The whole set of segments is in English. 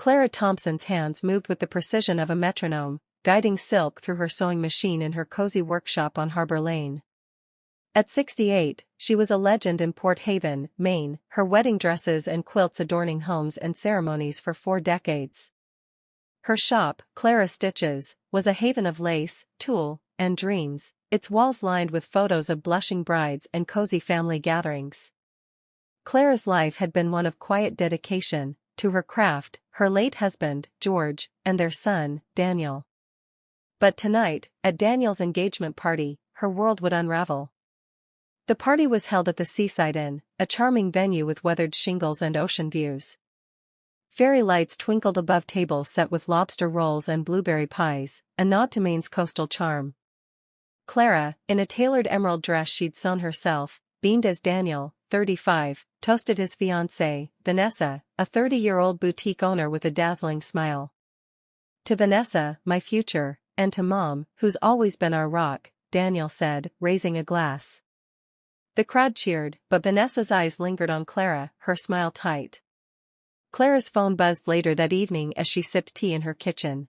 Clara Thompson's hands moved with the precision of a metronome, guiding Silk through her sewing machine in her cozy workshop on Harbor Lane. At 68, she was a legend in Port Haven, Maine, her wedding dresses and quilts adorning homes and ceremonies for 4 decades. Her shop, Clara Stitches, was a haven of lace, tulle, and dreams, its walls lined with photos of blushing brides and cozy family gatherings. Clara's life had been one of quiet dedication to her craft, her late husband, George, and their son, Daniel. But tonight, at Daniel's engagement party, her world would unravel. The party was held at the Seaside Inn, a charming venue with weathered shingles and ocean views. Fairy lights twinkled above tables set with lobster rolls and blueberry pies, a nod to Maine's coastal charm. Clara, in a tailored emerald dress she'd sewn herself, beamed as Daniel, 35, toasted his fiancée, Vanessa, a 30-year-old boutique owner with a dazzling smile. "To Vanessa, my future, and to Mom, who's always been our rock," Daniel said, raising a glass. The crowd cheered, but Vanessa's eyes lingered on Clara, her smile tight. Clara's phone buzzed later that evening as she sipped tea in her kitchen.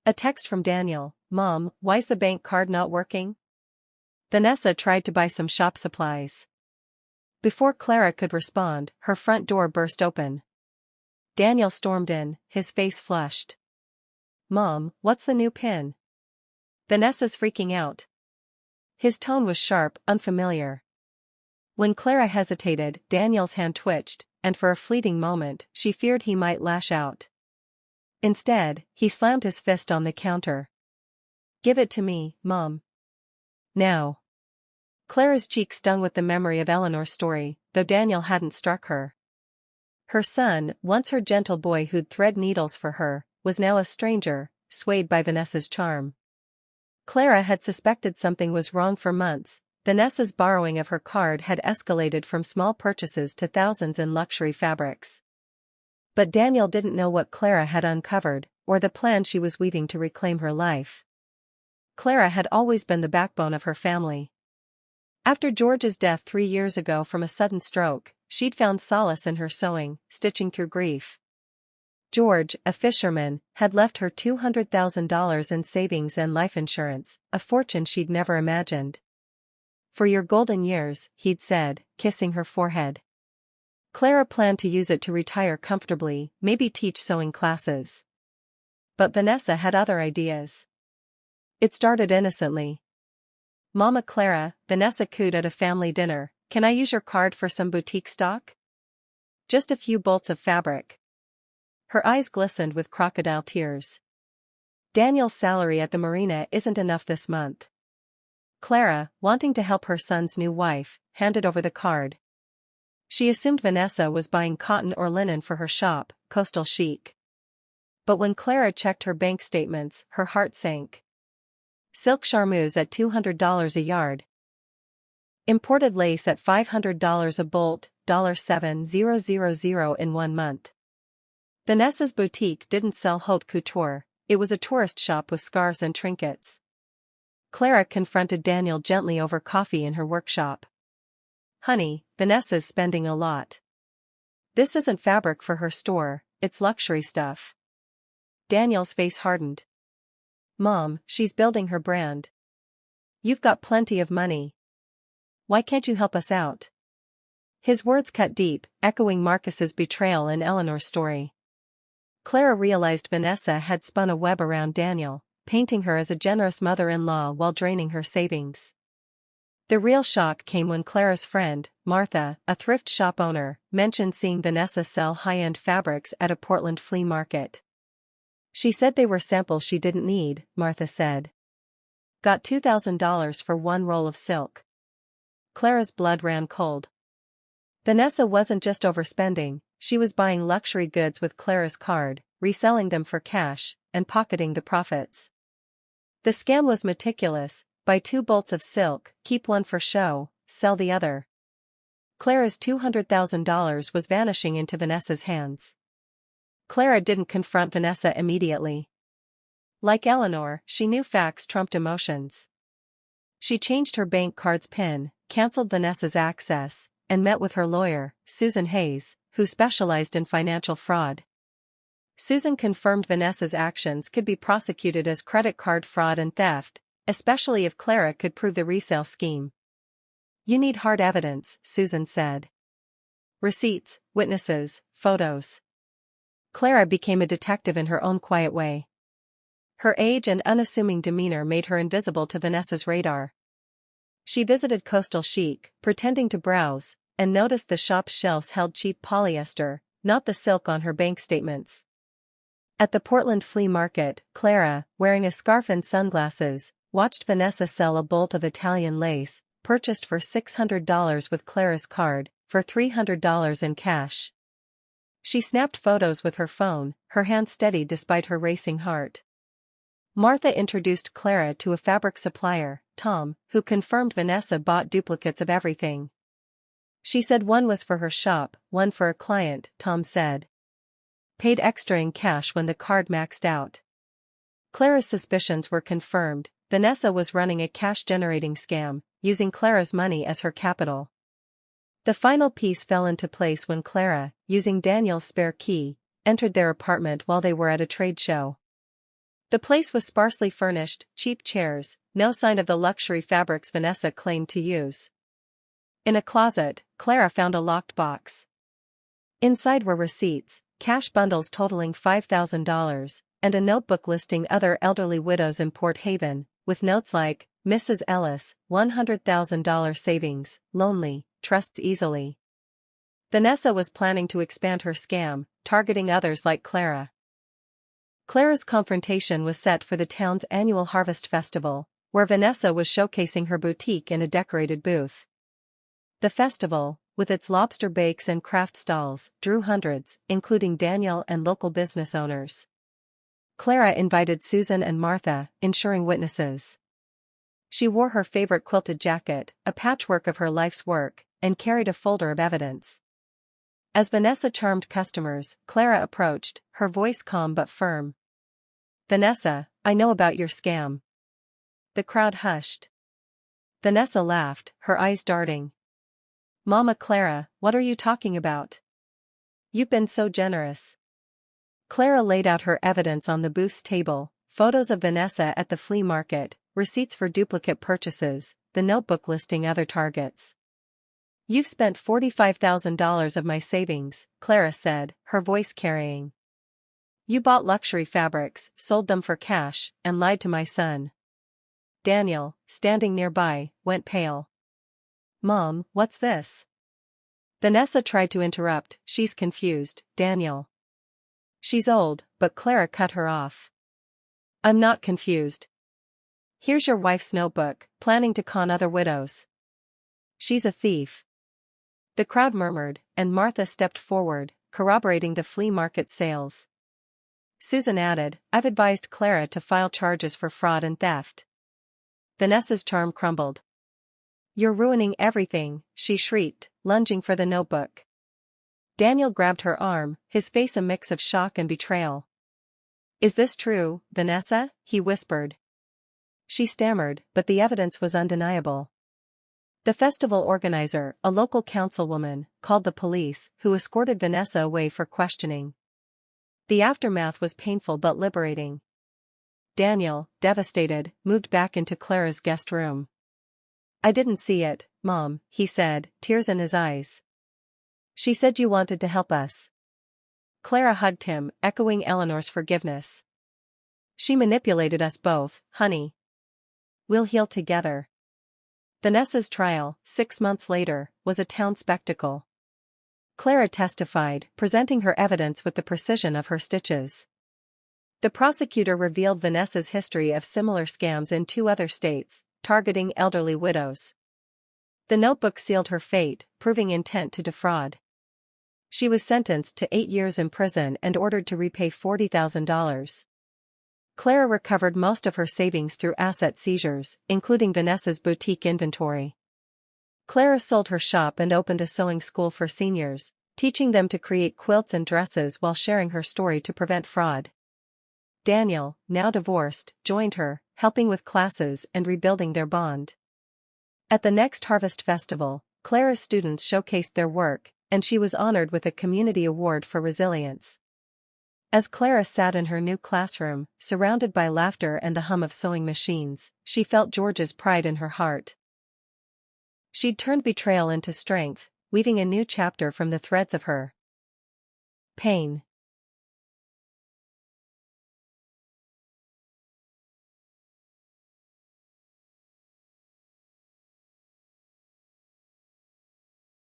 A text from Daniel: "Mom, why's the bank card not working?" Vanessa tried to buy some shop supplies. Before Clara could respond, her front door burst open. Daniel stormed in, his face flushed. "Mom, what's the new PIN?" "Vanessa's freaking out." His tone was sharp, unfamiliar. When Clara hesitated, Daniel's hand twitched, and for a fleeting moment, she feared he might lash out. Instead, he slammed his fist on the counter. "Give it to me, Mom. Now." Clara's cheek stung with the memory of Eleanor's story, though Daniel hadn't struck her. Her son, once her gentle boy who'd thread needles for her, was now a stranger, swayed by Vanessa's charm. Clara had suspected something was wrong for months. Vanessa's borrowing of her card had escalated from small purchases to thousands in luxury fabrics. But Daniel didn't know what Clara had uncovered, or the plan she was weaving to reclaim her life. Clara had always been the backbone of her family. After George's death 3 years ago from a sudden stroke, she'd found solace in her sewing, stitching through grief. George, a fisherman, had left her $200,000 in savings and life insurance, a fortune she'd never imagined. "For your golden years," he'd said, kissing her forehead. Clara planned to use it to retire comfortably, maybe teach sewing classes. But Vanessa had other ideas. It started innocently. "Mama Clara," Vanessa cooed at a family dinner, "can I use your card for some boutique stock? Just a few bolts of fabric." Her eyes glistened with crocodile tears. "Daniel's salary at the marina isn't enough this month." Clara, wanting to help her son's new wife, handed over the card. She assumed Vanessa was buying cotton or linen for her shop, Coastal Chic. But when Clara checked her bank statements, her heart sank. Silk charmeuse at $200 a yard. Imported lace at $500 a bolt, $7,000 in 1 month. Vanessa's boutique didn't sell haute couture, it was a tourist shop with scarves and trinkets. Clara confronted Daniel gently over coffee in her workshop. "Honey, Vanessa's spending a lot. This isn't fabric for her store, it's luxury stuff." Daniel's face hardened. "Mom, she's building her brand. You've got plenty of money. Why can't you help us out?" His words cut deep, echoing Marcus's betrayal in Eleanor's story. Clara realized Vanessa had spun a web around Daniel, painting her as a generous mother-in-law while draining her savings. The real shock came when Clara's friend, Martha, a thrift shop owner, mentioned seeing Vanessa sell high-end fabrics at a Portland flea market. "She said they were samples she didn't need," Martha said. "Got $2,000 for 1 roll of silk." Clara's blood ran cold. Vanessa wasn't just overspending, she was buying luxury goods with Clara's card, reselling them for cash, and pocketing the profits. The scam was meticulous: buy 2 bolts of silk, keep one for show, sell the other. Clara's $200,000 was vanishing into Vanessa's hands. Clara didn't confront Vanessa immediately. Like Eleanor, she knew facts trumped emotions. She changed her bank card's PIN, canceled Vanessa's access, and met with her lawyer, Susan Hayes, who specialized in financial fraud. Susan confirmed Vanessa's actions could be prosecuted as credit card fraud and theft, especially if Clara could prove the resale scheme. "You need hard evidence," Susan said. "Receipts, witnesses, photos." Clara became a detective in her own quiet way. Her age and unassuming demeanor made her invisible to Vanessa's radar. She visited Coastal Chic, pretending to browse, and noticed the shop's shelves held cheap polyester, not the silk on her bank statements. At the Portland flea market, Clara, wearing a scarf and sunglasses, watched Vanessa sell a bolt of Italian lace, purchased for $600 with Clara's card, for $300 in cash. She snapped photos with her phone, her hand steady despite her racing heart. Martha introduced Clara to a fabric supplier, Tom, who confirmed Vanessa bought duplicates of everything. "She said one was for her shop, one for a client," Tom said. "Paid extra in cash when the card maxed out." Clara's suspicions were confirmed. Vanessa was running a cash-generating scam, using Clara's money as her capital. The final piece fell into place when Clara, using Daniel's spare key, entered their apartment while they were at a trade show. The place was sparsely furnished, cheap chairs, no sign of the luxury fabrics Vanessa claimed to use. In a closet, Clara found a locked box. Inside were receipts, cash bundles totaling $5,000, and a notebook listing other elderly widows in Port Haven, with notes like, "Mrs. Ellis, $100,000 savings, lonely, trusts easily." Vanessa was planning to expand her scam, targeting others like Clara. Clara's confrontation was set for the town's annual Harvest Festival, where Vanessa was showcasing her boutique in a decorated booth. The festival, with its lobster bakes and craft stalls, drew hundreds, including Daniel and local business owners. Clara invited Susan and Martha, ensuring witnesses. She wore her favorite quilted jacket, a patchwork of her life's work, and carried a folder of evidence. As Vanessa charmed customers, Clara approached, her voice calm but firm. "Vanessa, I know about your scam." The crowd hushed. Vanessa laughed, her eyes darting. "Mama Clara, what are you talking about? You've been so generous." Clara laid out her evidence on the booth's table, photos of Vanessa at the flea market, receipts for duplicate purchases, the notebook listing other targets. "You've spent $45,000 of my savings," Clara said, her voice carrying. "You bought luxury fabrics, sold them for cash, and lied to my son." Daniel, standing nearby, went pale. "Mom, what's this?" Vanessa tried to interrupt. "She's confused, Daniel." "She's old," but Clara cut her off. "I'm not confused. Here's your wife's notebook, planning to con other widows. She's a thief." The crowd murmured, and Martha stepped forward, corroborating the flea market sales. Susan added, "I've advised Clara to file charges for fraud and theft." Vanessa's charm crumbled. "You're ruining everything," she shrieked, lunging for the notebook. Daniel grabbed her arm, his face a mix of shock and betrayal. "Is this true, Vanessa?" he whispered. She stammered, but the evidence was undeniable. The festival organizer, a local councilwoman, called the police, who escorted Vanessa away for questioning. The aftermath was painful but liberating. Daniel, devastated, moved back into Clara's guest room. "I didn't see it, Mom," he said, tears in his eyes. "She said you wanted to help us." Clara hugged him, echoing Eleanor's forgiveness. "She manipulated us both, honey. We'll heal together." Vanessa's trial, 6 months later, was a town spectacle. Clara testified, presenting her evidence with the precision of her stitches. The prosecutor revealed Vanessa's history of similar scams in 2 other states, targeting elderly widows. The notebook sealed her fate, proving intent to defraud. She was sentenced to 8 years in prison and ordered to repay $40,000. Clara recovered most of her savings through asset seizures, including Vanessa's boutique inventory. Clara sold her shop and opened a sewing school for seniors, teaching them to create quilts and dresses while sharing her story to prevent fraud. Daniel, now divorced, joined her, helping with classes and rebuilding their bond. At the next Harvest Festival, Clara's students showcased their work, and she was honored with a community award for resilience. As Clara sat in her new classroom, surrounded by laughter and the hum of sewing machines, she felt George's pride in her heart. She'd turned betrayal into strength, weaving a new chapter from the threads of her pain.